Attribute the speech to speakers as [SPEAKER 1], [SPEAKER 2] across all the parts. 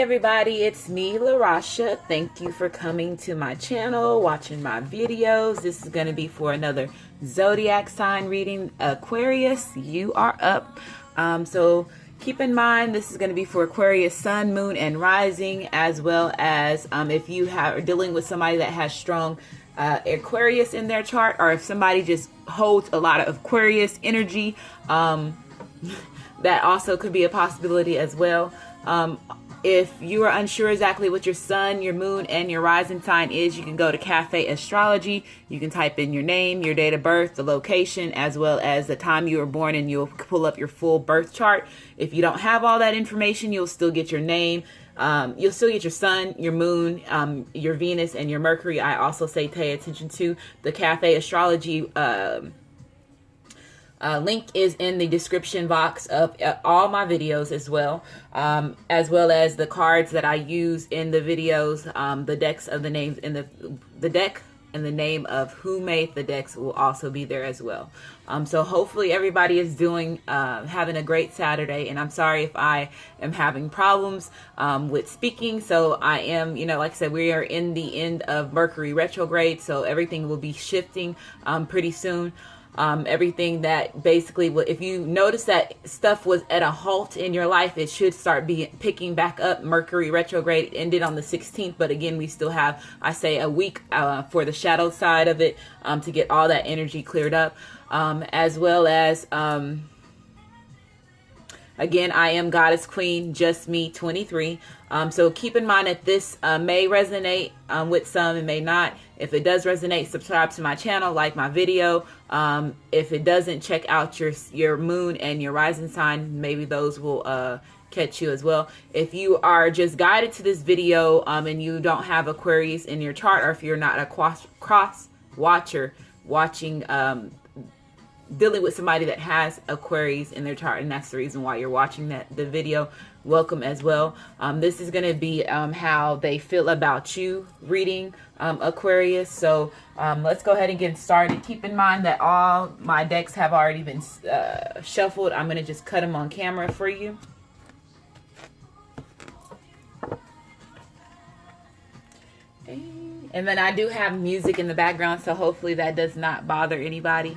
[SPEAKER 1] everybody, it's me, LaRasha. Thank you for coming to my channel, watching my videos. This is going to be for another zodiac sign reading. Aquarius, you are up. So keep in mind, this is going to be for Aquarius sun, moon, and rising, as well as if you are dealing with somebody that has strong Aquarius in their chart, or if somebody just holds a lot of Aquarius energy, that also could be a possibility as well. If you are unsure exactly what your sun, your moon, and your rising sign is, you can go to Cafe Astrology. You can type in your name, your date of birth, the location, as well as the time you were born, and you'll pull up your full birth chart. If you don't have all that information, you'll still get your name. You'll still get your sun, your moon, your Venus, and your Mercury. I also say pay attention to the Cafe Astrology link is in the description box of all my videos as well as the cards that I use in the videos. The decks of the names in the deck and the name of who made the decks will also be there as well. So hopefully everybody is having a great Saturday, and I'm sorry if I am having problems with speaking. So I am, like I said, we are in the end of Mercury retrograde, so everything will be shifting pretty soon. Everything that basically, if you notice that stuff was at a halt in your life, it should start picking back up. Mercury retrograde ended on the 16th, but again, we still have, I say, a week for the shadow side of it to get all that energy cleared up, as well as again, I am Goddess Queen, just me 23. So keep in mind that this may resonate with some and may not. If it does resonate, subscribe to my channel, like my video. If it doesn't, check out your moon and your rising sign. Maybe those will catch you as well. If you are just guided to this video and you don't have Aquarius in your chart, or if you're not a cross watcher watching dealing with somebody that has Aquarius in their chart, and that's the reason why you're watching the video, welcome as well. This is going to be how they feel about you reading Aquarius. So let's go ahead and get started. Keep in mind that all my decks have already been shuffled. I'm going to just cut them on camera for you. And then I do have music in the background, so hopefully that does not bother anybody.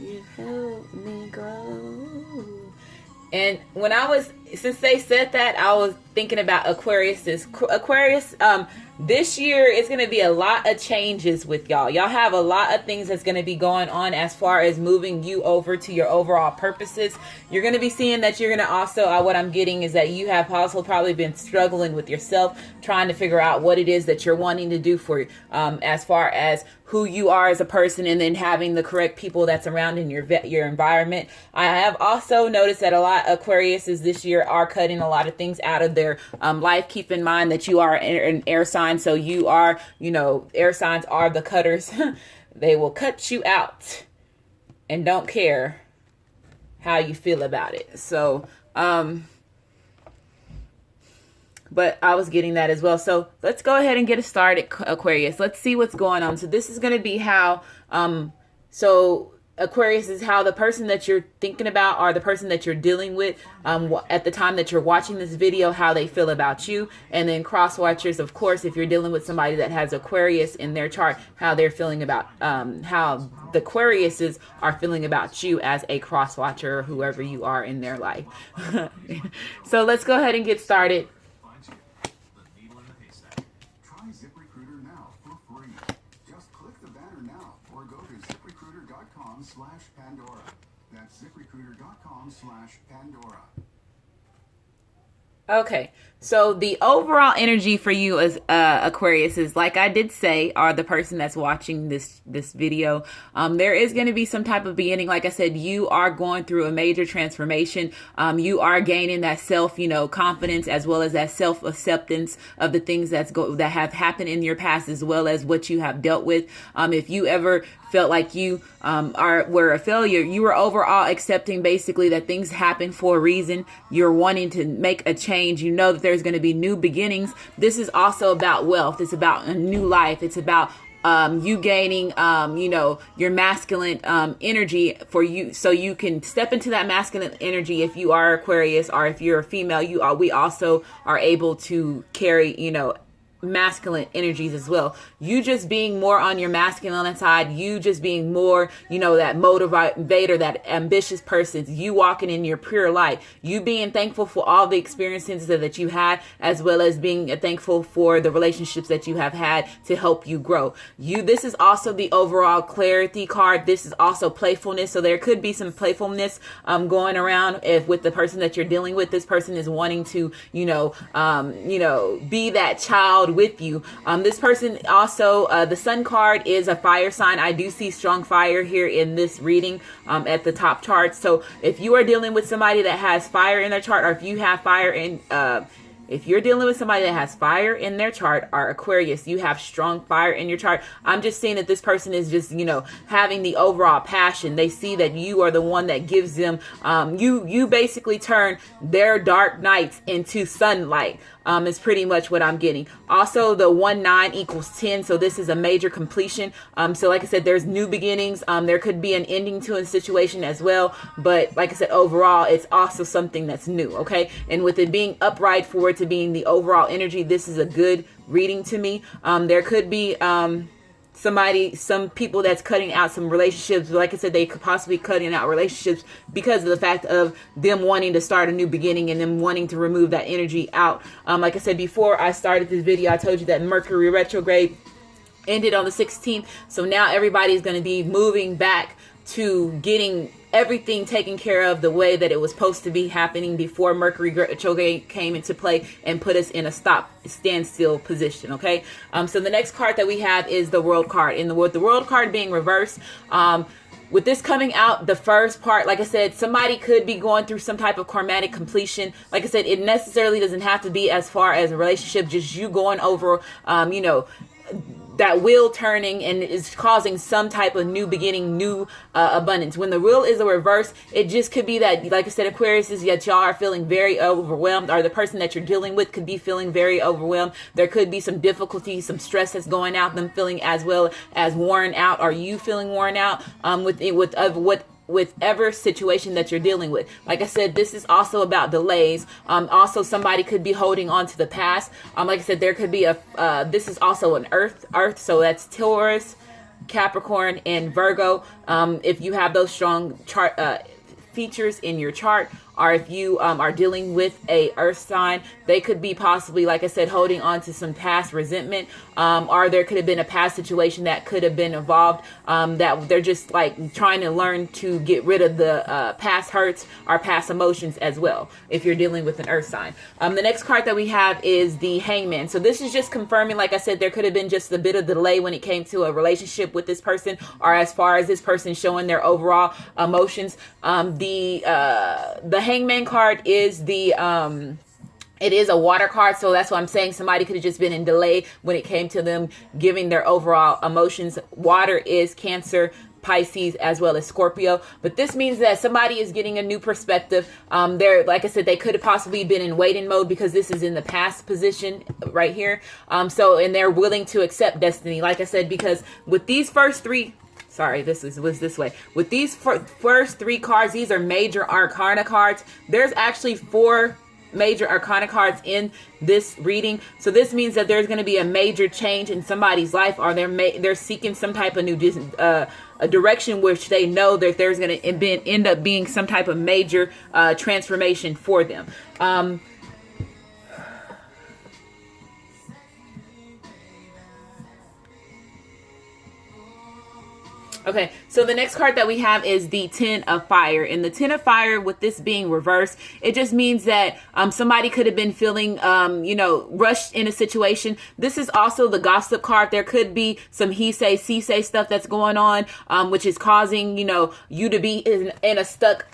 [SPEAKER 1] You help me grow. And when since they said that, I was thinking about Aquarius. This year it's going to be a lot of changes with y'all. Y'all have a lot of things that's going to be going on as far as moving you over to your overall purposes. You're going to be seeing that you're going to also, what I'm getting is that you have also probably been struggling with yourself, trying to figure out what it is that you're wanting to do for as far as who you are as a person, and then having the correct people that's around in your environment. I have also noticed that a lot of Aquariuses this year are cutting a lot of things out of their life. Keep in mind that you are an air sign, so you are, air signs are the cutters. They will cut you out and don't care how you feel about it. So, but I was getting that as well. So let's go ahead and get it started, Aquarius. Let's see what's going on. So this is going to be how, so Aquarius is how the person that you're thinking about, or the person that you're dealing with at the time that you're watching this video, how they feel about you. And then cross watchers, of course, if you're dealing with somebody that has Aquarius in their chart, how they're feeling about, how the Aquariuses are feeling about you as a cross watcher, or whoever you are in their life. So let's go ahead and get started.
[SPEAKER 2] Pandora. That's ziprecruiter.com/Pandora.
[SPEAKER 1] Okay, so the overall energy for you as Aquarius is, like I did say, are the person that's watching this video. There is going to be some type of beginning. Like I said, you are going through a major transformation. You are gaining that self, confidence, as well as that self-acceptance of the things that have happened in your past, as well as what you have dealt with. If you ever felt like you were a failure, you were overall accepting basically that things happen for a reason. You're wanting to make a change. You know that there's going to be new beginnings. This is also about wealth. It's about a new life. It's about you gaining, your masculine energy for you, so you can step into that masculine energy. If you are Aquarius, or if you're a female, we also are able to carry, masculine energies as well. You just being more on your masculine side, you just being more, that motivator, that ambitious person, you walking in your pure light, you being thankful for all the experiences that you had, as well as being thankful for the relationships that you have had to help you grow. This is also the overall clarity card. This is also playfulness. So there could be some playfulness going around with the person that you're dealing with. This person is wanting to, be that child with you. This person also, the sun card is a fire sign. I do see strong fire here in this reading at the top chart. So if you are dealing with somebody that has fire in their chart, or if you have fire in, if you're dealing with somebody that has fire in their chart, or Aquarius, you have strong fire in your chart, I'm just seeing that this person is just, having the overall passion. They see that you are the one that gives them, you basically turn their dark nights into sunlight. Is pretty much what I'm getting. Also, the 1-9 equals 10. So this is a major completion. So like I said, there's new beginnings. There could be an ending to a situation as well. But like I said, overall, it's also something that's new. Okay. And with it being upright for it to being the overall energy, this is a good reading to me. There could be, some people that's cutting out some relationships. Like I said, they could possibly cutting out relationships because of the fact of them wanting to start a new beginning and them wanting to remove that energy out. Like I said, before I started this video, I told you that Mercury retrograde ended on the 16th. So now everybody's going to be moving back to getting everything taken care of the way that it was supposed to be happening before Mercury retrograde came into play and put us in a standstill position. Okay. So the next card that we have is the World card. With the World card being reversed, with this coming out, the first part, like I said, somebody could be going through some type of karmatic completion. Like I said, it necessarily doesn't have to be as far as a relationship, just you going over, that wheel turning and is causing some type of new beginning, new abundance. When the wheel is a reverse, it just could be that, like I said, Aquarius is that y'all are feeling very overwhelmed, or the person that you're dealing with could be feeling very overwhelmed. There could be some difficulty, some stress that's going out, them feeling as well as worn out. Are you feeling worn out whatever situation that you're dealing with? Like I said, this is also about delays. Also, somebody could be holding on to the past. Like I said, there could be this is also an earth, so that's Taurus, Capricorn, and Virgo. If you have those strong chart features in your chart, or if you are dealing with a earth sign, they could be possibly, like I said, holding on to some past resentment, or there could have been a past situation that could have been involved, that they're just like trying to learn to get rid of the past hurts or past emotions as well, if you're dealing with an earth sign. The next card that we have is the Hangman. So this is just confirming, like I said, there could have been just a bit of delay when it came to a relationship with this person, or as far as this person showing their overall emotions. The Hangman card is it is a water card, so that's what I'm saying. Somebody could have just been in delay when it came to them giving their overall emotions. Water is Cancer, Pisces, as well as Scorpio. But this means that somebody is getting a new perspective. They're, like I said, they could have possibly been in waiting mode because this is in the past position right here. And they're willing to accept destiny. Like I said, because with these first three, was this way. With these first three cards, these are major arcana cards. There's actually 4 major arcana cards in this reading. So this means that there's going to be a major change in somebody's life, or they're seeking some type of new a direction which they know that there's going to end up being some type of major transformation for them. Okay, so the next card that we have is the Ten of Fire. And the Ten of Fire, with this being reversed, it just means that somebody could have been feeling, rushed in a situation. This is also the gossip card. There could be some he say, she say stuff that's going on, which is causing, you to be in a stuck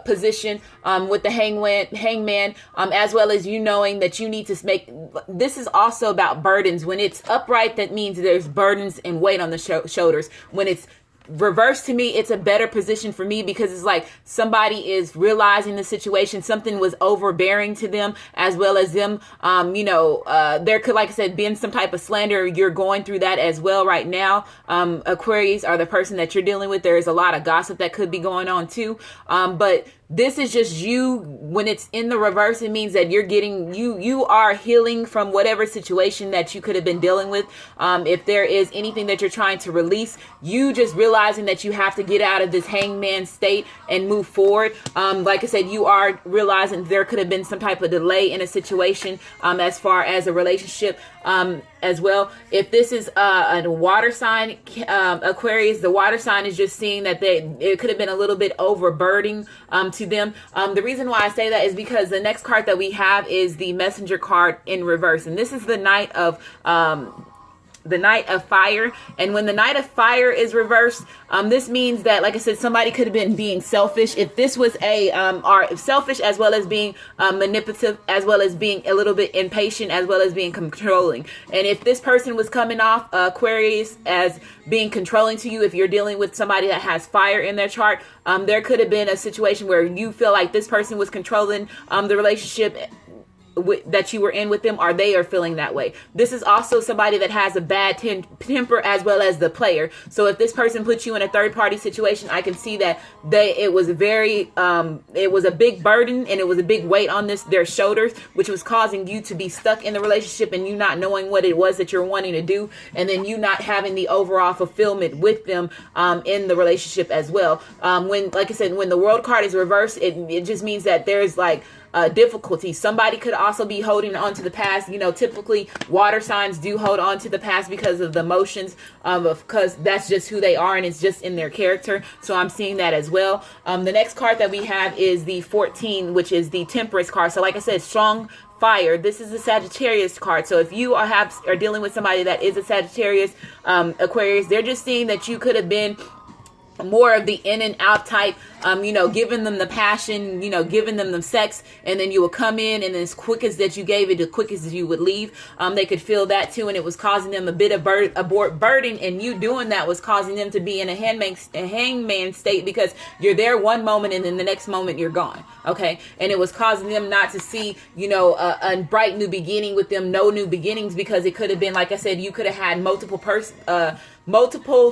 [SPEAKER 1] position with the hangman, as well as knowing that you need to make. This is also about burdens. When it's upright, that means there's burdens and weight on the shoulders. When it's reverse, to me, it's a better position for me, because it's like somebody is realizing the situation. Something was overbearing to them, as well as them, there could, like I said, been some type of slander. You're going through that as well right now. Aquarius, are the person that you're dealing with. There is a lot of gossip that could be going on too. But this is just you. When it's in the reverse, it means that you are healing from whatever situation that you could have been dealing with. If there is anything that you're trying to release, you just realizing that you have to get out of this hangman state and move forward. Like I said, you are realizing there could have been some type of delay in a situation, as far as a relationship, as well. If this is a water sign, Aquarius, the water sign is just seeing that it could have been a little bit overburdening to them. The reason why I say that is because the next card that we have is the Messenger card in reverse, and this is the Knight of Fire. And when the Knight of Fire is reversed, this means that, like I said, somebody could have been being selfish. If this was selfish, as well as being manipulative, as well as being a little bit impatient, as well as being controlling. And if this person was coming off, Aquarius, as being controlling to you, if you're dealing with somebody that has fire in their chart, there could have been a situation where you feel like this person was controlling the relationship that you were in with them, or they are feeling that way. This is also somebody that has a bad temper, as well as the player. So if this person puts you in a third party situation, I can see that it was a big burden, and it was a big weight on their shoulders, which was causing you to be stuck in the relationship, and you not knowing what it was that you're wanting to do, and then you not having the overall fulfillment with them in the relationship as well. Like I said, when the World card is reversed, it just means that there's like difficulty. Somebody could also be holding on to the past. Typically water signs do hold on to the past because of the emotions, because that's just who they are, and it's just in their character. So I'm seeing that as well. The next card that we have is the 14, which is the Temperance card. So like I said, strong fire. This is the Sagittarius card. So if you are dealing with somebody that is a Sagittarius, Aquarius, they're just seeing that you could have been more of the in and out type, giving them the passion, giving them the sex, and then you would come in, and as quick as that you gave it, the quickest as you would leave. They could feel that too, and it was causing them a bit of burden, and you doing that was causing them to be in a hangman state, because you're there one moment, and then the next moment you're gone. Okay, and it was causing them not to see, a bright new beginning with them, no new beginnings, because it could have been, like I said, you could have had multiple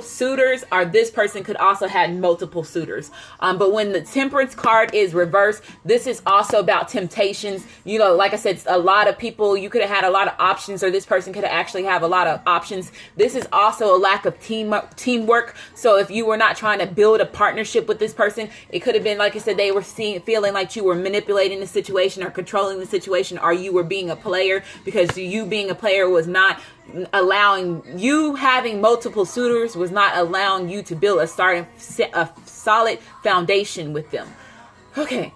[SPEAKER 1] suitors, or this person could also have multiple suitors. But when the Temperance card is reversed, this is also about temptations. Like I said, a lot of people, you could have had a lot of options, or this person could have actually have a lot of options. This is also a lack of teamwork. So if you were not trying to build a partnership with this person, it could have been, like I said, they were feeling like you were manipulating the situation, or controlling the situation, or you were being a player, because you being a player was not allowing you, having multiple suitors was not allowing you to build a solid foundation with them. Okay.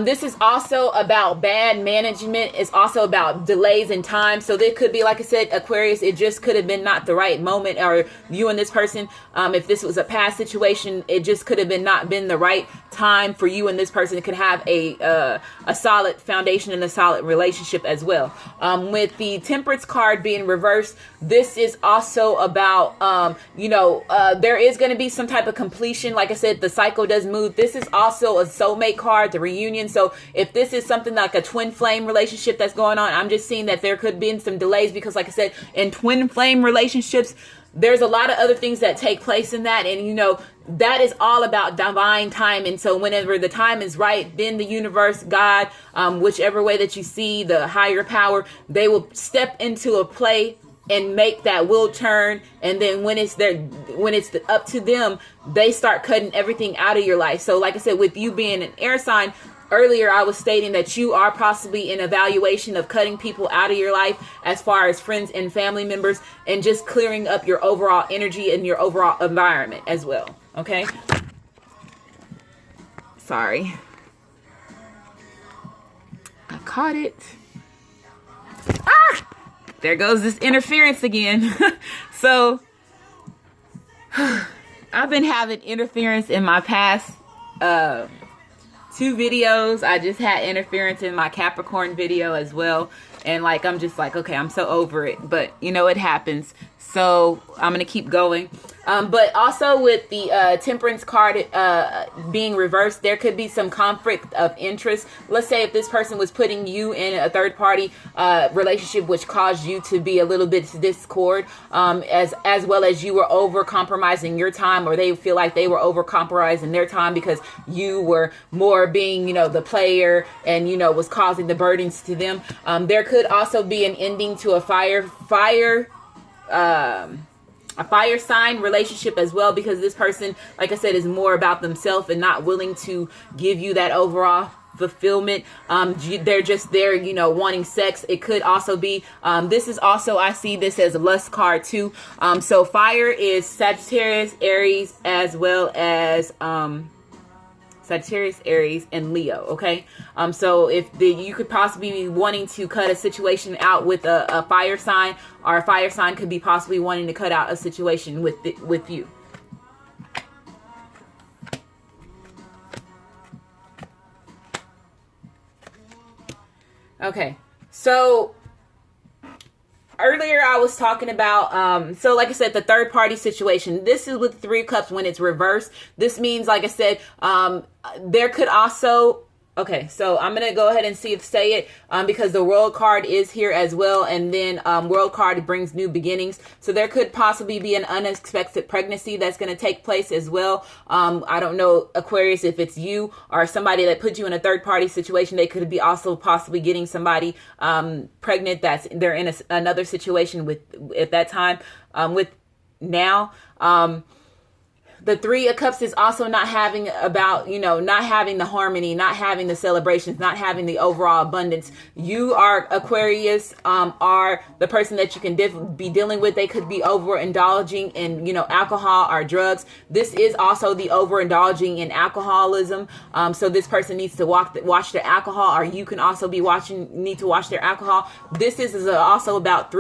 [SPEAKER 1] This is also about bad management. It's also about delays in time. So there could be, like I said, Aquarius, it just could have been not the right moment, or you and this person, if this was a past situation, it just could have not been the right time for you and this person could have a solid foundation and a solid relationship as well. With the Temperance card being reversed, this is also about, there is going to be some type of completion. Like I said, the cycle does move. This is also a soulmate card, the reunion. So if this is something like a twin flame relationship that's going on, I'm just seeing that there could be some delays, because like I said, in twin flame relationships, there's a lot of other things that take place in that. And, that is all about divine time. And so whenever the time is right, then the universe, God, whichever way that you see, the higher power, they will step into a play and make that will turn. And then when it's up to them, they start cutting everything out of your life. So like I said, with you being an air sign, earlier I was stating that you are possibly in evaluation of cutting people out of your life, as far as friends and family members, and just clearing up your overall energy and your overall environment as well. Okay. Sorry. I caught it. Ah! There goes this interference again. So I've been having interference in my past 2 videos. I just had interference in my Capricorn video as well. And I'm just like, okay, I'm so over it. But it happens. So I'm going to keep going. But also with the Temperance card being reversed, there could be some conflict of interest. Let's say if this person was putting you in a third party relationship, which caused you to be a little bit discord, as well as you were over compromising your time, or they feel like they were over compromising their time because you were more being, the player and, was causing the burdens to them. There could also be an ending to a fire sign relationship as well, because this person, like I said, is more about themselves and not willing to give you that overall fulfillment. They're just there, wanting sex. It could also be, this is also, I see this as a lust card too. So fire is Sagittarius, Aries, as well as, Sagittarius, Aries, and Leo. Okay. So if you could possibly be wanting to cut a situation out with a fire sign, or a fire sign could be possibly wanting to cut out a situation with you. Okay. So earlier I was talking about, so like I said, the third party situation. This is with Three of Cups when it's reversed. This means, like I said, there could also, okay, so I'm going to go ahead and say it, because the World card is here as well. And then World card brings new beginnings. So there could possibly be an unexpected pregnancy that's going to take place as well. I don't know, Aquarius, if it's you or somebody that put you in a third party situation. They could be also possibly getting somebody pregnant they're in another situation with at that time, with now. The Three of Cups is also not having not having the harmony, not having the celebrations, not having the overall abundance. You are, Aquarius, are the person that you can be dealing with. They could be overindulging in, alcohol or drugs. This is also the overindulging in alcoholism. So this person needs to watch their alcohol, or you can also be need to watch their alcohol. This is also about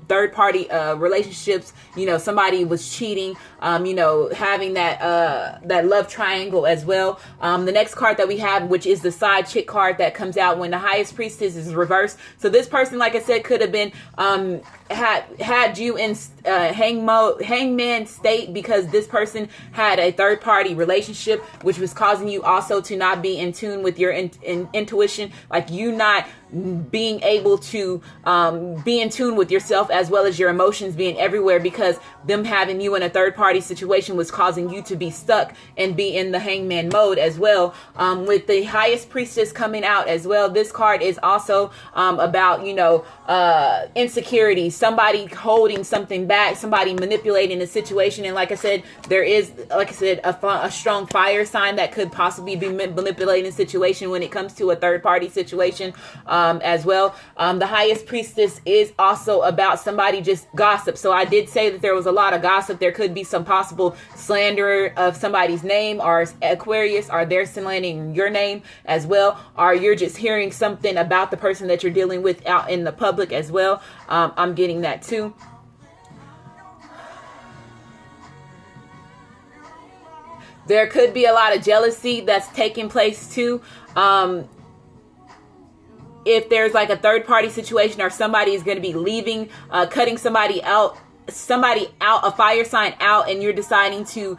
[SPEAKER 1] third party relationships. Somebody was cheating, having that love triangle as well. The next card that we have, which is the side chick card that comes out when the Highest Priestess is reversed. So this person, like I said, could have been had you in hangman state, because this person had a third party relationship, which was causing you also to not be in tune with your intuition, like you not being able to be in tune with yourself, as well as your emotions being everywhere, because them having you in a third party situation was causing you to be stuck and be in the hangman mode as well. With the Highest Priestess coming out as well, this card is also about insecurity, somebody holding something back, somebody manipulating the situation. And like I said, there is, a strong fire sign that could possibly be manipulating the situation when it comes to a third party situation as well. The Highest Priestess is also about somebody just gossip. So I did say that there was a lot of gossip. There could be some possible slander of somebody's name, or Aquarius, or they're slandering your name as well, or you're just hearing something about the person that you're dealing with out in the public as well. I'm getting that too. There could be a lot of jealousy that's taking place too. If there's like a third party situation, or somebody is going to be leaving, cutting somebody out, a fire sign out, and you're deciding to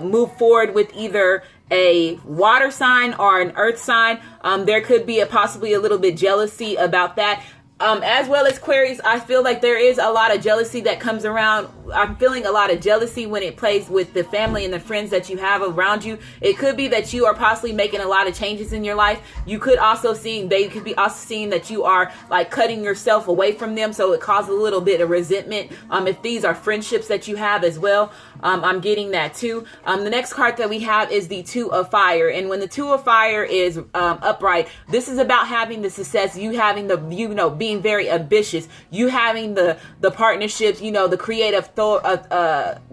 [SPEAKER 1] move forward with either a water sign or an earth sign, there could be possibly a little bit jealousy about that. As well as Aquarius, I feel like there is a lot of jealousy that comes around. I'm feeling a lot of jealousy when it plays with the family and the friends that you have around you. It could be that you are possibly making a lot of changes in your life. You could also they could be also seeing that you are like cutting yourself away from them. So it causes a little bit of resentment. If these are friendships that you have as well, I'm getting that too. The next card that we have is the Two of Fire. And when the Two of Fire is upright, this is about having the success, you having the, being very ambitious, you having the partnerships, the creative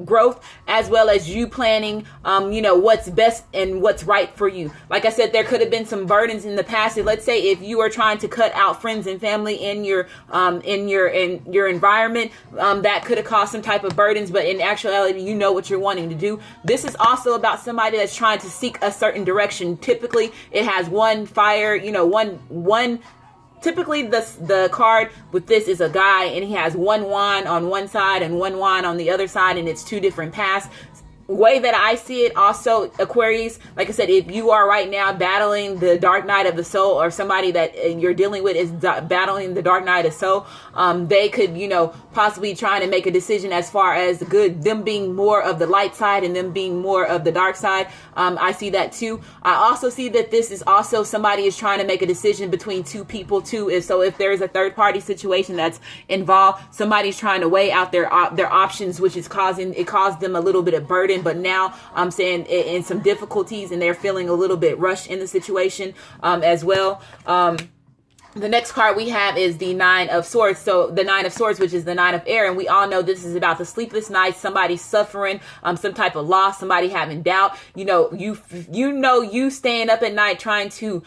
[SPEAKER 1] growth, as well as you planning, what's best and what's right for you. Like I said, there could have been some burdens in the past. Let's say if you are trying to cut out friends and family in your environment, that could have caused some type of burdens, but in actuality, you know what you're wanting to do. This is also about somebody that's trying to seek a certain direction. Typically, it has one fire, one typically the card with this is a guy, and he has one wand on one side and one wand on the other side, and it's two different paths. Way that I see it also, Aquarius, like I said, if you are right now battling the dark night of the soul, or somebody that you're dealing with is battling the dark night of soul, they could, you know, possibly trying to make a decision as far as them being more of the light side and them being more of the dark side. I see that too. I also see that this is also somebody is trying to make a decision between two people too. If there's a third party situation that's involved, somebody's trying to weigh out their options, which is caused them a little bit of burden. But now I'm saying in some difficulties, and they're feeling a little bit rushed in the situation as well. The next card we have is the Nine of Swords. So the Nine of Swords, which is the Nine of Air. And we all know this is about the sleepless nights, somebody suffering some type of loss, somebody having doubt. You know, you staying up at night trying to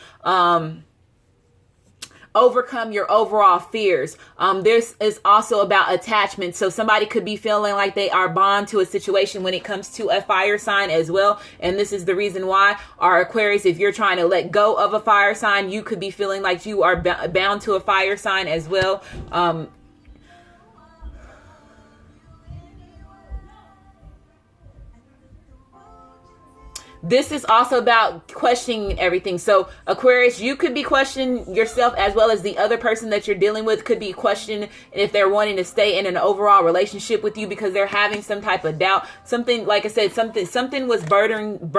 [SPEAKER 1] overcome your overall fears. This is also about attachment. So somebody could be feeling like they are bound to a situation when it comes to a fire sign as well. And this is the reason why, our Aquarius, if you're trying to let go of a fire sign, you could be feeling like you are bound to a fire sign as well. This is also about questioning everything. So Aquarius, you could be questioning yourself, as well as the other person that you're dealing with could be questioning if they're wanting to stay in an overall relationship with you, because they're having some type of doubt. Something, like I said, something was burdening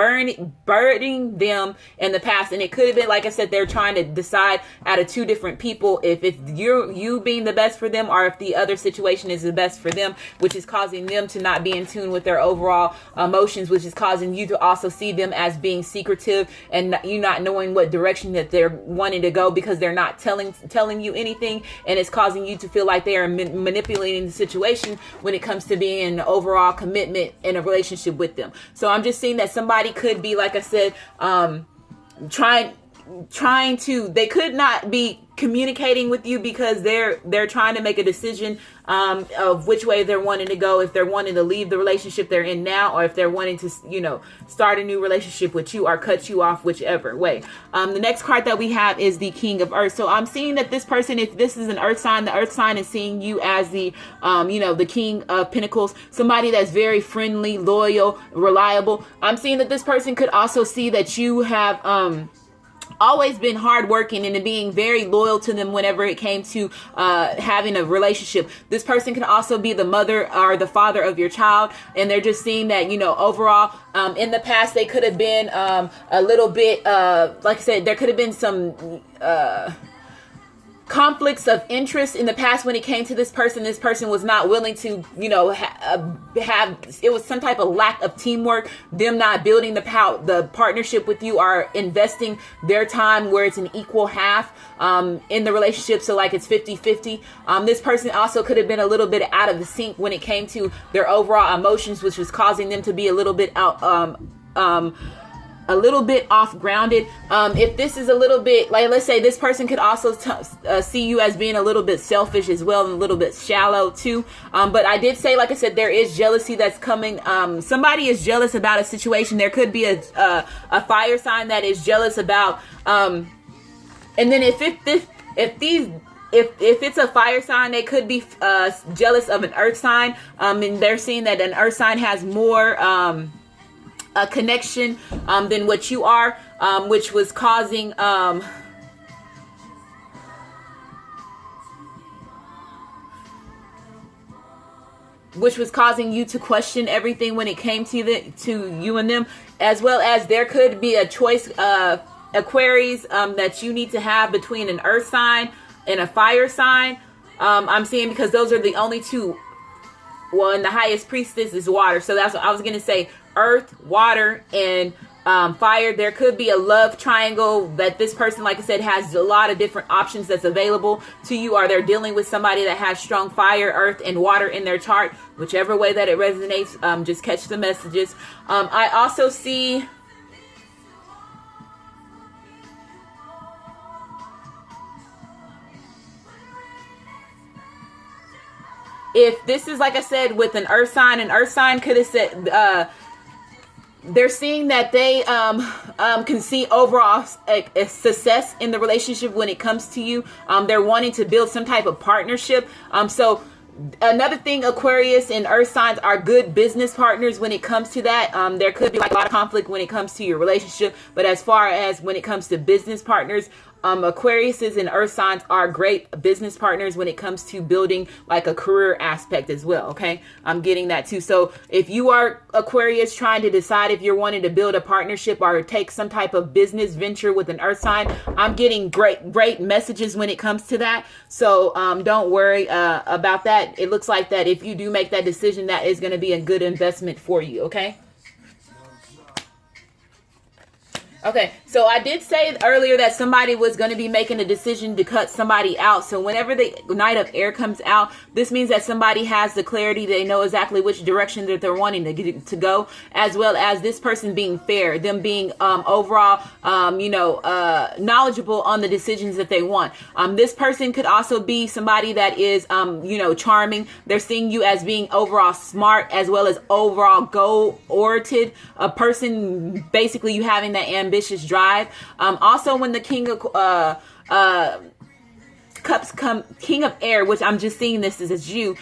[SPEAKER 1] them in the past. And it could have been, like I said, they're trying to decide out of two different people if it's you being the best for them, or if the other situation is the best for them, which is causing them to not be in tune with their overall emotions, which is causing you to also see them as being secretive, and you not knowing what direction that they're wanting to go, because they're not telling you anything, and it's causing you to feel like they are manipulating the situation when it comes to being an overall commitment in a relationship with them. So I'm just seeing that somebody could be, like I said, trying to, they could not be communicating with you because they're trying to make a decision of which way they're wanting to go, if they're wanting to leave the relationship they're in now, or if they're wanting to, you know, start a new relationship with you or cut you off, whichever way. The next card that we have is the King of Earth. So I'm seeing that this person, if this is an earth sign, the earth sign is seeing you as the the King of Pentacles, somebody that's very friendly, loyal, reliable. I'm seeing that this person could also see that you have always been hardworking and being very loyal to them whenever it came to having a relationship. This person can also be the mother or the father of your child, and they're just seeing that, you know, overall, in the past, they could have been a little bit, like I said, there could have been some conflicts of interest in the past when it came to this person. This person was not willing to, you know, have, it was some type of lack of teamwork, them not building the partnership with you, or investing their time where it's an equal half in the relationship. So like it's 50-50. This person also could have been a little bit out of the sync when it came to their overall emotions, which was causing them to be a little bit off grounded. If this is a little bit, like, let's say this person could also see you as being a little bit selfish as well, and a little bit shallow too. But I did say, like I said, there is jealousy that's coming. Somebody is jealous about a situation. There could be a fire sign that is jealous about, and then if it's a fire sign, they could be jealous of an earth sign. And they're seeing that an earth sign has more a connection than what you are, which was causing you to question everything when it came to you and them, as well as there could be a choice, Aquarius, that you need to have between an earth sign and a fire sign. I'm seeing, because those are the only two. Well, and the highest priestess is water. So that's what I was going to say. Earth, water, and fire. There could be a love triangle that this person, like I said, has a lot of different options that's available to you, or they're dealing with somebody that has strong fire, earth, and water in their chart. Whichever way that it resonates, just catch the messages. I also see... If this is, like I said, with an earth sign could have said, they're seeing that they can see overall a success in the relationship when it comes to you. They're wanting to build some type of partnership. So another thing, Aquarius and earth signs are good business partners when it comes to that. There could be like a lot of conflict when it comes to your relationship, but as far as when it comes to business partners, Aquariuses and earth signs are great business partners when it comes to building like a career aspect as well. Okay, I'm getting that too. So if you are Aquarius trying to decide if you're wanting to build a partnership or take some type of business venture with an earth sign, I'm getting great messages when it comes to that. So don't worry about that. It looks like that if you do make that decision, that is going to be a good investment for you. Okay. Okay, so I did say earlier that somebody was going to be making a decision to cut somebody out. So whenever the Knight of Air comes out, this means that somebody has the clarity. They know exactly which direction that they're wanting to go, as well as this person being fair, them being overall, knowledgeable on the decisions that they want. This person could also be somebody that is, charming. They're seeing you as being overall smart, as well as overall goal-oriented. A person, basically, you having that ambitious drive. Also, when the King of Cups come, King of Air, which I'm just seeing this as you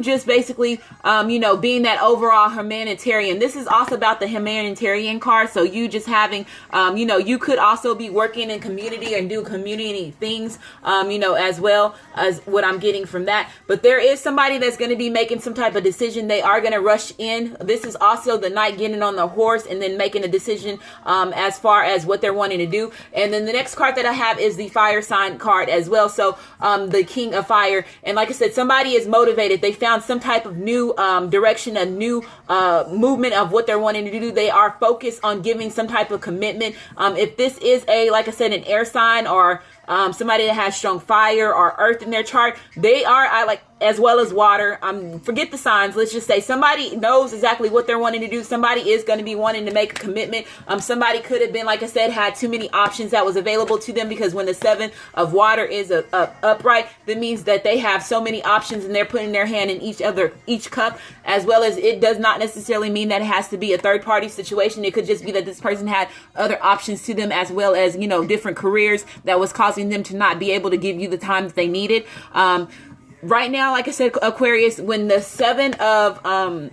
[SPEAKER 1] just basically, being that overall humanitarian. This is also about the humanitarian card. So you just having, you could also be working in community and do community things, as well as what I'm getting from that. But there is somebody that's going to be making some type of decision. They are going to rush in. This is also the Knight getting on the horse and then making a decision, as far as what they're wanting to do. And then the next card that I have is the fire sign card as well. So the King of Fire, and like I said, somebody is motivated. They found some type of new direction, a new movement of what they're wanting to do. They are focused on giving some type of commitment. If this is like I said, an air sign or somebody that has strong fire or earth in their chart, they are as well as water. Forget the signs. Let's just say somebody knows exactly what they're wanting to do. Somebody is going to be wanting to make a commitment. Somebody could have been, like I said, had too many options that was available to them, because when the 7 of water is upright, that means that they have so many options and they're putting their hand in each cup, as well as it does not necessarily mean that it has to be a third party situation. It could just be that this person had other options to them, as well as, different careers that was causing them to not be able to give you the time that they needed. Right now, like I said, Aquarius, when the 7 of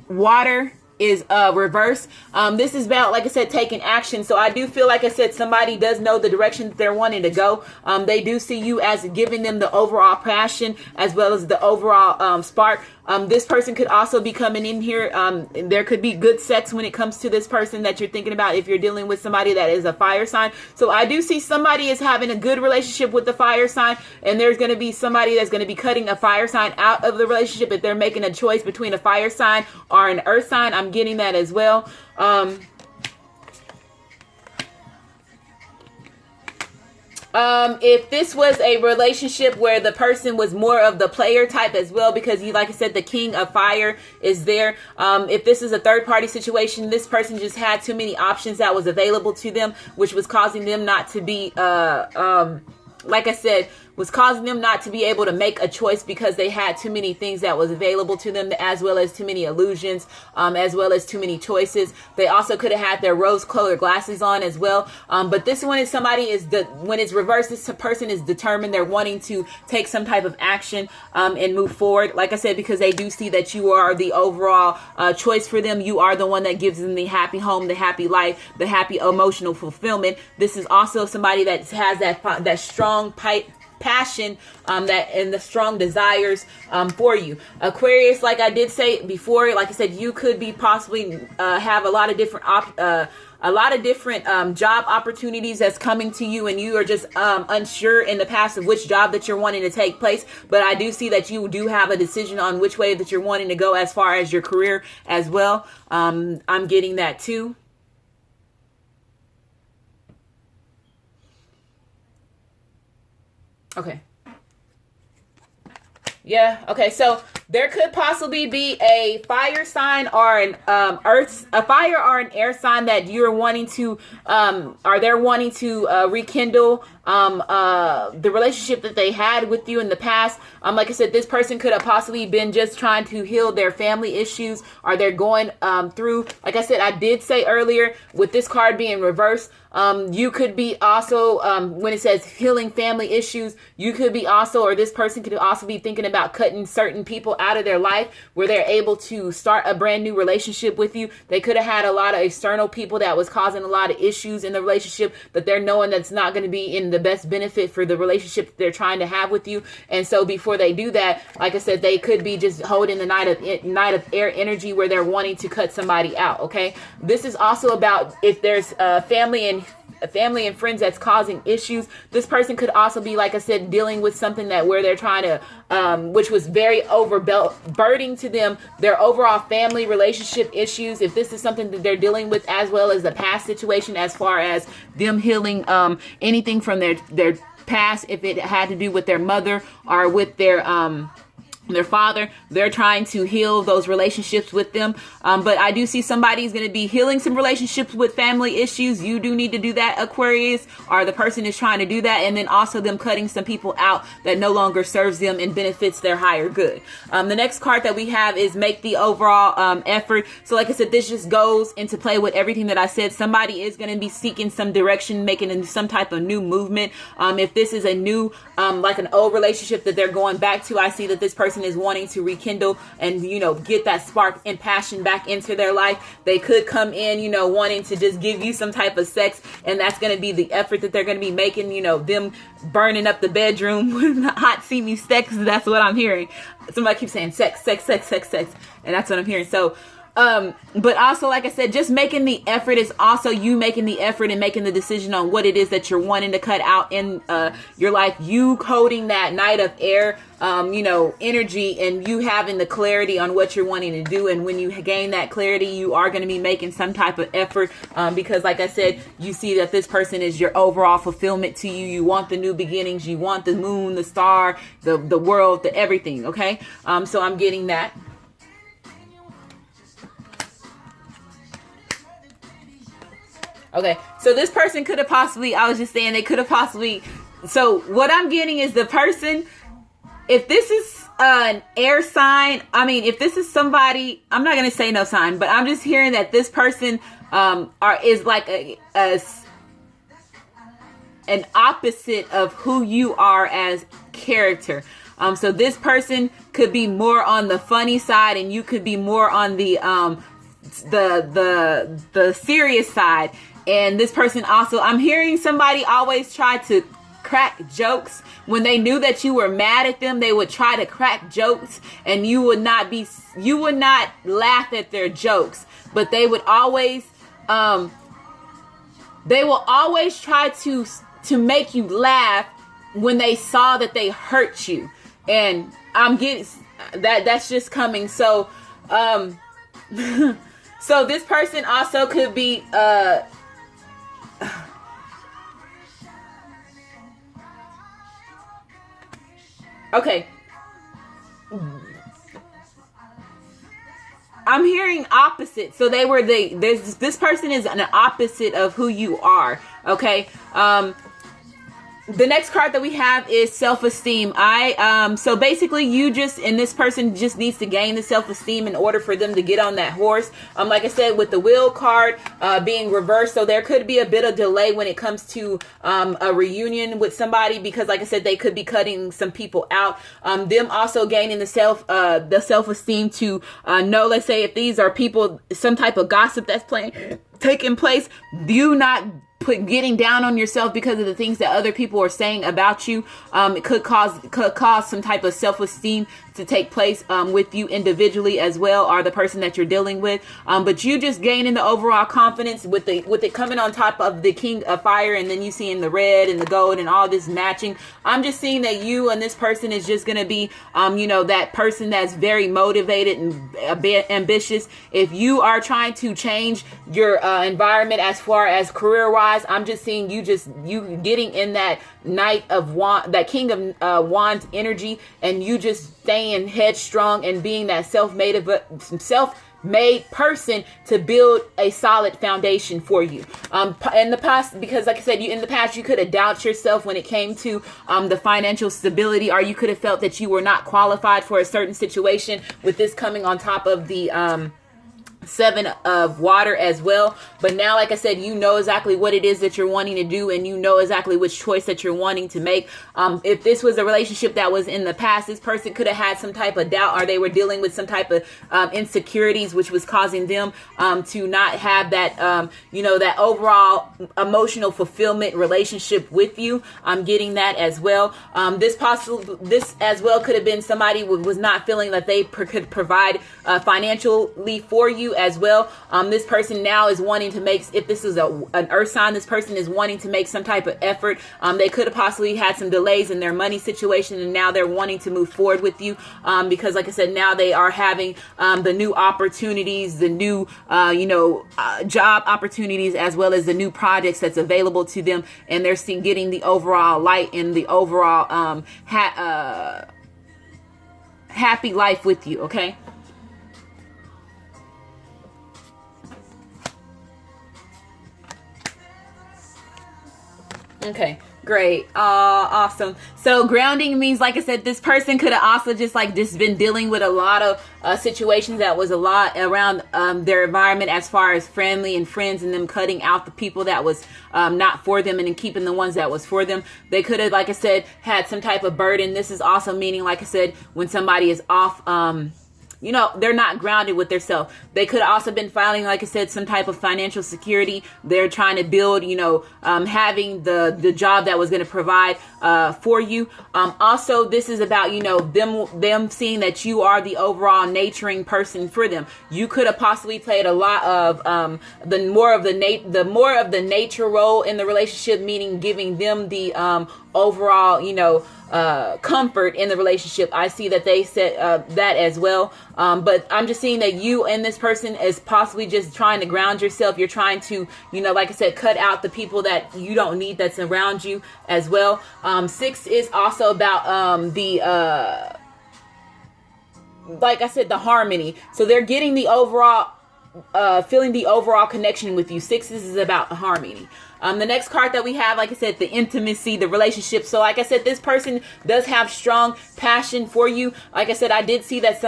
[SPEAKER 1] water is reverse, this is about, like I said, taking action. So I do feel, like I said, somebody does know the direction that they're wanting to go. They do see you as giving them the overall passion, as well as the overall spark. This person could also be coming in here. There could be good sex when it comes to this person that you're thinking about, if you're dealing with somebody that is a fire sign. So I do see somebody is having a good relationship with the fire sign, and there's going to be somebody that's going to be cutting a fire sign out of the relationship if they're making a choice between a fire sign or an earth sign. I'm getting that as well. If this was a relationship where the person was more of the player type as well, because like I said, the King of Fire is there. If this is a third party situation, this person just had too many options that was available to them, which was causing them not to be, like I said, was causing them not to be able to make a choice, because they had too many things that was available to them, as well as too many illusions, as well as too many choices. They also could have had their rose-colored glasses on as well. But this one is somebody when it's reversed, this person is determined. They're wanting to take some type of action and move forward. Like I said, because they do see that you are the overall choice for them. You are the one that gives them the happy home, the happy life, the happy emotional fulfillment. This is also somebody that has that strong passion, that and the strong desires for you. Aquarius, like I did say before, like I said, you could be possibly have a lot of different job opportunities that's coming to you, and you are just unsure in the past of which job that you're wanting to take place. But I do see that you do have a decision on which way that you're wanting to go as far as your career as well. I'm getting that too. Okay. Yeah. Okay. So there could possibly be a fire sign or an a fire or an air sign that you're wanting to or they're wanting to rekindle the relationship that they had with you in the past. Like I said, this person could have possibly been just trying to heal their family issues, or they're going through. Like I said, I did say earlier with this card being reversed. You could be also, when it says healing family issues, you could be also, or this person could also be thinking about cutting certain people out of their life where they're able to start a brand new relationship with you. They could have had a lot of external people that was causing a lot of issues in the relationship that they're knowing that's not going to be in the best benefit for the relationship that they're trying to have with you. And so before they do that, like I said, they could be just holding the night of air energy where they're wanting to cut somebody out. Okay. This is also about if there's family and friends that's causing issues. This person could also be, like I said, dealing with something that where they're trying to, which was very overburdening to them, their overall family relationship issues. If this is something that they're dealing with, as well as the past situation, as far as them healing anything from their past, if it had to do with their mother or with their father, they're trying to heal those relationships with them. But I do see somebody's going to be healing some relationships with family issues. You do need to do that, Aquarius, or the person is trying to do that. And then also them cutting some people out that no longer serves them and benefits their higher good. The next card that we have is make the overall effort. So like I said, this just goes into play with everything that I said. Somebody is going to be seeking some direction, making some type of new movement. If this is a new, like an old relationship that they're going back to, I see that this person is wanting to rekindle and, get that spark and passion back into their life. They could come in, wanting to just give you some type of sex, and that's going to be the effort that they're going to be making, them burning up the bedroom with hot steamy sex. That's what I'm hearing. Somebody keeps saying sex, sex, sex, sex, sex, and that's what I'm hearing. So but also, like I said, just making the effort is also you making the effort and making the decision on what it is that you're wanting to cut out in your life. You holding that night of air, energy, and you having the clarity on what you're wanting to do. And when you gain that clarity, you are going to be making some type of effort because, like I said, you see that this person is your overall fulfillment to you. You want the new beginnings. You want the moon, the star, the world, the everything. Okay. So I'm getting that. Okay, so this person could have possibly, I was just saying they could have possibly, so what I'm getting is the person, if this is an air sign, if this is somebody, I'm not going to say no sign, but I'm just hearing that this person is like an opposite of who you are as character. So this person could be more on the funny side and you could be more on the serious side. And this person also, I'm hearing somebody always try to crack jokes. When they knew that you were mad at them, they would try to crack jokes and you would not laugh at their jokes, but they would always, they will always try to make you laugh when they saw that they hurt you. And I'm getting that's just coming. So, so this person also could be, okay. I'm hearing opposite. So they were this person is an opposite of who you are. Okay. The next card that we have is self-esteem. So basically and this person just needs to gain the self-esteem in order for them to get on that horse. Like I said, with the wheel card being reversed, so there could be a bit of delay when it comes to a reunion with somebody, because like I said, they could be cutting some people out. Them also gaining the self-esteem to know, let's say if these are people, some type of gossip that's taking place, do not getting down on yourself because of the things that other people are saying about you. It could cause some type of self-esteem to take place with you individually as well, or the person that you're dealing with. But you just gaining the overall confidence with it coming on top of the King of Fire, and then you seeing the red and the gold and all this matching. I'm just seeing that you and this person is just going to be, that person that's very motivated and a bit ambitious. If you are trying to change your environment as far as career wise. I'm just seeing you getting in that Knight of Wands, that King of Wands energy, and you just staying headstrong and being that self-made person to build a solid foundation for you. In the past, because like I said, in the past, you could have doubted yourself when it came to the financial stability, or you could have felt that you were not qualified for a certain situation, with this coming on top of the Seven of Water as well. But now, like I said, you know exactly what it is that you're wanting to do, and you know exactly which choice that you're wanting to make. If this was a relationship that was in the past, this person could have had some type of doubt, or they were dealing with some type of insecurities, which was causing them to not have that that overall emotional fulfillment relationship with you. I'm getting that as well. This as well could have been somebody who was not feeling that they could provide financially for you as well. This person now is wanting to make, if this is an earth sign, this person is wanting to make some type of effort. They could have possibly had some delays in their money situation, and now they're wanting to move forward with you because, like I said, now they are having the new opportunities, the new job opportunities, as well as the new projects that's available to them, and they're getting the overall light and the overall happy life with you. Okay. Okay, great. Awesome. So grounding means, like I said, this person could have also just been dealing with a lot of situations that was a lot around their environment, as far as family and friends, and them cutting out the people that was not for them, and then keeping the ones that was for them. They could have, like I said, had some type of burden. This is also meaning, like I said, when somebody is off, they're not grounded with themselves. They could have also been filing, like I said, some type of financial security. They're trying to build, having the job that was going to provide for you. Also, this is about, them seeing that you are the overall nurturing person for them. You could have possibly played a lot of the more of the nature role in the relationship, meaning giving them the overall, comfort in the relationship. I see that they said that as well. But I'm just seeing that you and this person is possibly just trying to ground yourself. You're trying to, like I said, cut out the people that you don't need that's around you as well. 6 is also about like I said, the harmony. So they're getting the overall, feeling the overall connection with you. 6 is about harmony. The next card that we have, like I said, the intimacy, the relationship. So like I said, this person does have strong passion for you. Like I said, I did see that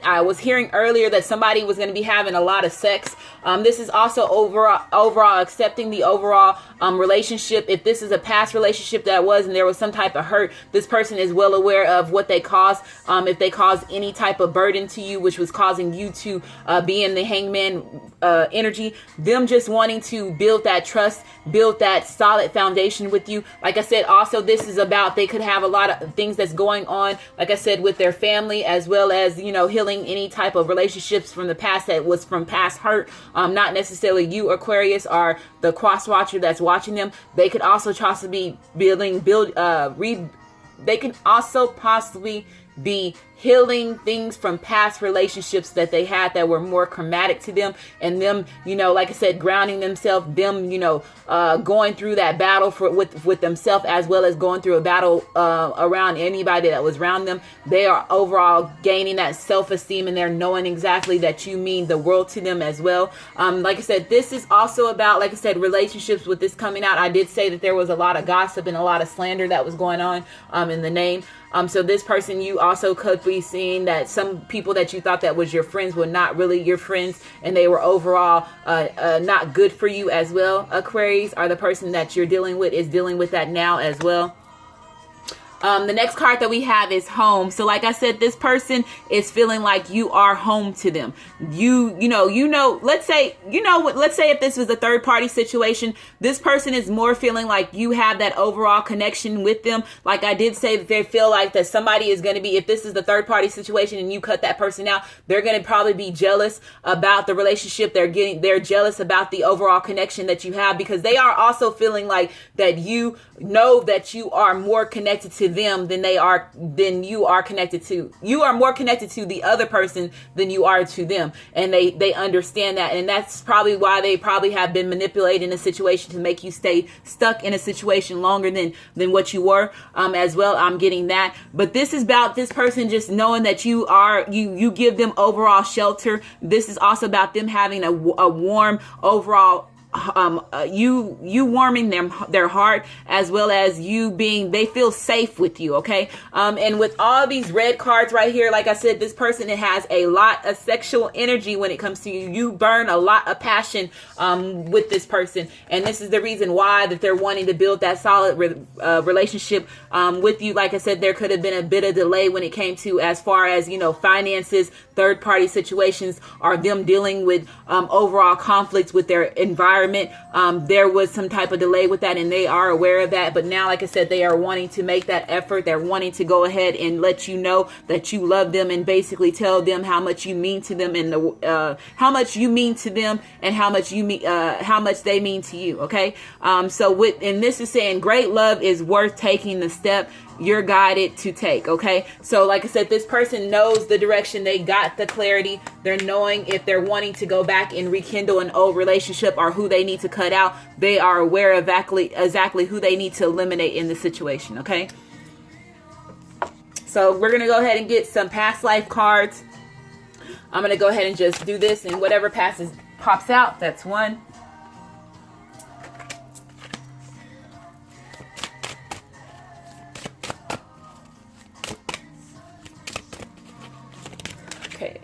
[SPEAKER 1] I was hearing earlier that somebody was going to be having a lot of sex. This is also overall accepting the overall relationship. If this is a past relationship and there was some type of hurt, this person is well aware of what they caused. If they caused any type of burden to you, which was causing you to be in the hangman energy, them just wanting to build that trust, build that solid foundation with you. Like I said, also this is about, they could have a lot of things that's going on, like I said, with their family, as well as, healing any type of relationships from the past that was from past hurt. Not necessarily you, Aquarius, or the cross watcher that's watching them. They could also possibly they can also possibly be healing things from past relationships that they had that were more traumatic to them, and them, like I said, grounding themselves, them, going through that battle with themselves, as well as going through a battle around anybody that was around them. They are overall gaining that self-esteem, and they're knowing exactly that you mean the world to them as well. Like I said, this is also about, like I said, relationships. With this coming out, I did say that there was a lot of gossip and a lot of slander that was going on in the name. So this person, you also could be seeing that some people that you thought that was your friends were not really your friends, and they were overall not good for you as well. Aquarius, or the person that you're dealing with is dealing with that now as well. The next card that we have is home. So like I said, this person is feeling like you are home to them. Let's say if this was a third party situation, this person is more feeling like you have that overall connection with them. Like I did say, that they feel like that somebody is going to be, if this is the third party situation and you cut that person out, they're going to probably be jealous about the relationship. They're jealous about the overall connection that you have, because they are also feeling like that you know that you are more connected to them than you are connected to. You are more connected to the other person than you are to them. And they understand that. And that's probably why they probably have been manipulating a situation to make you stay stuck in a situation longer than what you were, as well. I'm getting that. But this is about this person just knowing that you give them overall shelter. This is also about them having a warm overall, you warming their heart, as well as they feel safe with you. Okay. And with all these red cards right here, like I said, this person, it has a lot of sexual energy when it comes to you. You burn a lot of passion with this person, and this is the reason why that they're wanting to build that solid relationship with you. Like I said, there could have been a bit of delay when it came to as far as finances, third party situations, or them dealing with overall conflicts with their environment. There was some type of delay with that, and they are aware of that. But now, like I said, they are wanting to make that effort. They're wanting to go ahead and let you know that you love them, and basically tell them how much you mean to them, and how much you mean to them, and how much they mean to you. Okay. And this is saying great love is worth taking the step you're guided to take. Okay. So like I said, this person knows the direction. They got the clarity. They're knowing if they're wanting to go back and rekindle an old relationship, or who they need to cut out. They are aware of exactly who they need to eliminate in the situation. Okay. So we're going to go ahead and get some past life cards. I'm going to go ahead and just do this, and whatever pops out, that's one. Okay.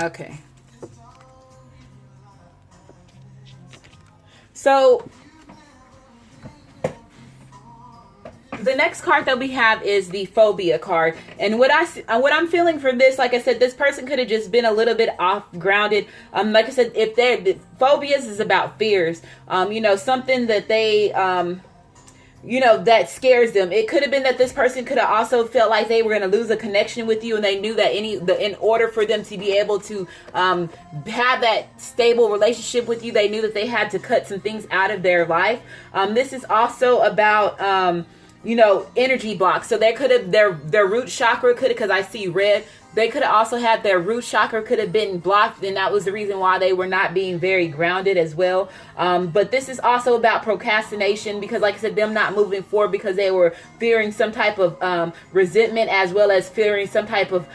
[SPEAKER 1] Okay. So the next card that we have is the phobia card. And what I'm feeling for this, like I said, this person could have just been a little bit off grounded. Like I said, if the phobias is about fears, something that they, that scares them. It could have been that this person could have also felt like they were going to lose a connection with you, and they knew that in order for them to be able to have that stable relationship with you, they knew that they had to cut some things out of their life. This is also about energy blocks. So they could have their root chakra could have, because I see red. They could have also had their root chakra could have been blocked, and that was the reason why they were not being very grounded as well. But this is also about procrastination, because like I said, them not moving forward because they were fearing some type of resentment, as well as fearing some type of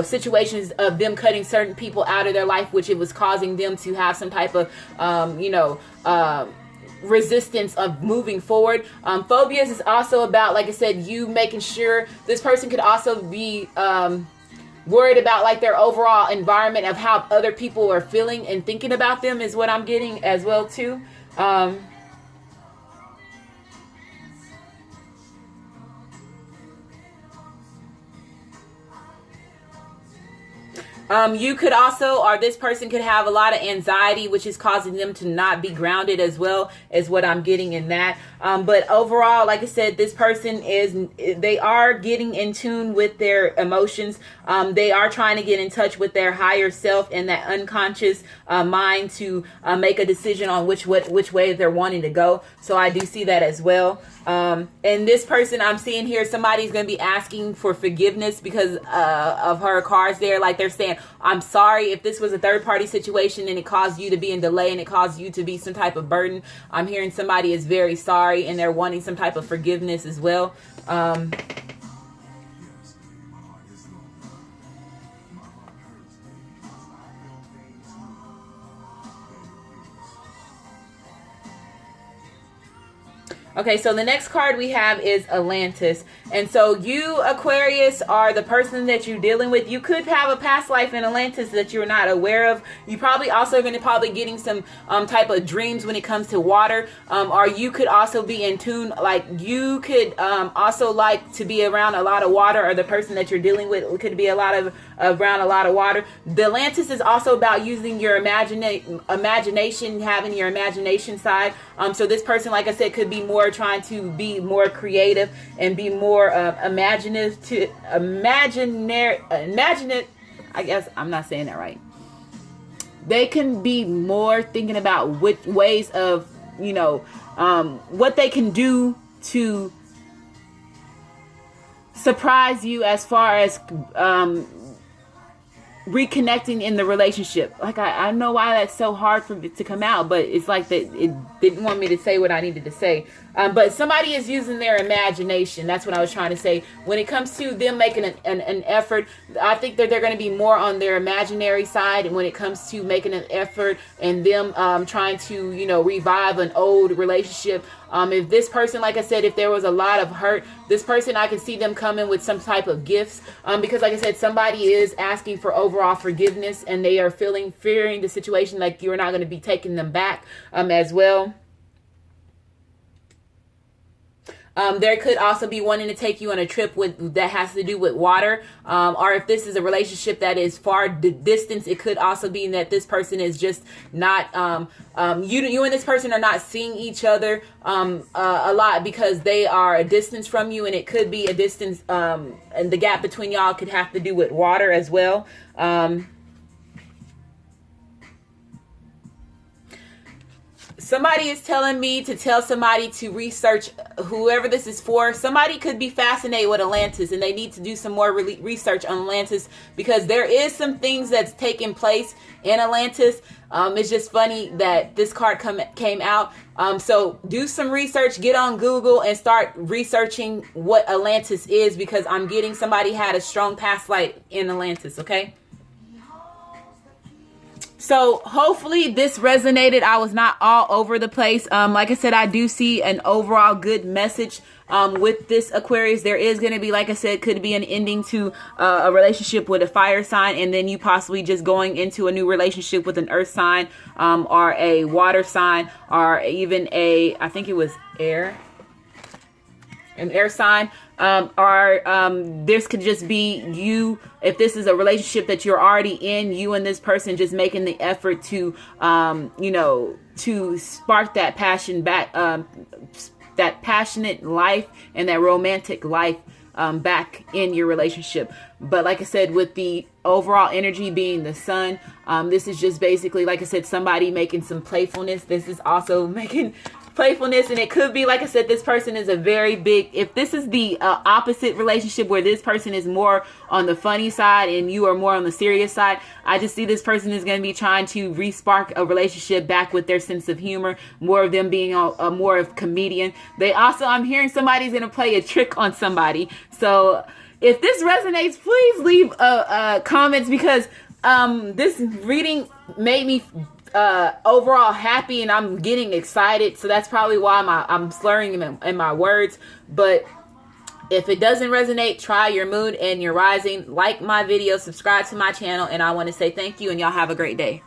[SPEAKER 1] situations of them cutting certain people out of their life, which it was causing them to have some type of resistance of moving forward. Phobias is also about, like I said, you making sure. This person could also be worried about like their overall environment of how other people are feeling and thinking about them, is what I'm getting as well too. You could also, or this person could have a lot of anxiety, which is causing them to not be grounded as well, as what I'm getting in that. But overall, like I said, this person they are getting in tune with their emotions. They are trying to get in touch with their higher self and that unconscious mind to make a decision on which way they're wanting to go. So I do see that as well. And this person I'm seeing here, somebody's going to be asking for forgiveness because of her cards there. Like they're saying, I'm sorry if this was a third party situation and it caused you to be in delay and it caused you to be some type of burden. I'm hearing somebody is very sorry and they're wanting some type of forgiveness as well. Okay, so the next card we have is Atlantis. And so you, Aquarius, are the person that you're dealing with. You could have a past life in Atlantis that you're not aware of. You probably also are going to getting some type of dreams when it comes to water. Or you could also be in tune, like you could also like to be around a lot of water, or the person that you're dealing with could be around a lot of water. The Atlantis is also about using your imagination, having your imagination side. So this person, like I said, could be more trying to be more creative and be more imaginative. I guess I'm not saying that right. They can be more thinking about which ways of, you know, what they can do to surprise you as far as reconnecting in the relationship. Like, I know why that's so hard for it to come out, but it's like that it didn't want me to say what I needed to say. But somebody is using their imagination. That's what I was trying to say. When it comes to them making an effort, I think that they're going to be more on their imaginary side. And when it comes to making an effort and them trying to, you know, revive an old relationship, if this person, like I said, if there was a lot of hurt, this person, I can see them coming with some type of gifts, because like I said, somebody is asking for overall forgiveness, and they are fearing the situation, like you're not going to be taking them back as well. There could also be wanting to take you on a trip that has to do with water, or if this is a relationship that is far distance, it could also be that this person is just not you and this person are not seeing each other a lot because they are a distance from you, and it could be a distance, and the gap between y'all could have to do with water as well. Somebody is telling me to tell somebody to research whoever this is for. Somebody could be fascinated with Atlantis, and they need to do some more research on Atlantis, because there is some things that's taking place in Atlantis. It's just funny that this card came out. So do some research, get on Google and start researching what Atlantis is, because I'm getting somebody had a strong past life in Atlantis, okay? So hopefully this resonated. I was not all over the place. Like I said, I do see an overall good message with this Aquarius. There is going to be, like I said, could be an ending to a relationship with a fire sign, and then you possibly just going into a new relationship with an earth sign, or a water sign, or even I think it was an air sign, or this could just be you. If this is a relationship that you're already in, you and this person just making the effort to, you know, to spark that passion back, that passionate life and that romantic life back in your relationship. But like I said, with the overall energy being the sun, this is just basically, like I said, somebody making some playfulness. This is also making playfulness, and it could be, like I said, this person is a very big, if this is the opposite relationship where this person is more on the funny side and you are more on the serious side, I just see this person is going to be trying to re-spark a relationship back with their sense of humor, more of them being a more of comedian. They also, I'm hearing somebody's going to play a trick on somebody. So if this resonates, please leave comments, because this reading made me overall happy, and I'm getting excited. So that's probably why I'm slurring in my words. But if it doesn't resonate, try your moon and your rising. Like my video, subscribe to my channel, and I want to say thank you, and y'all have a great day.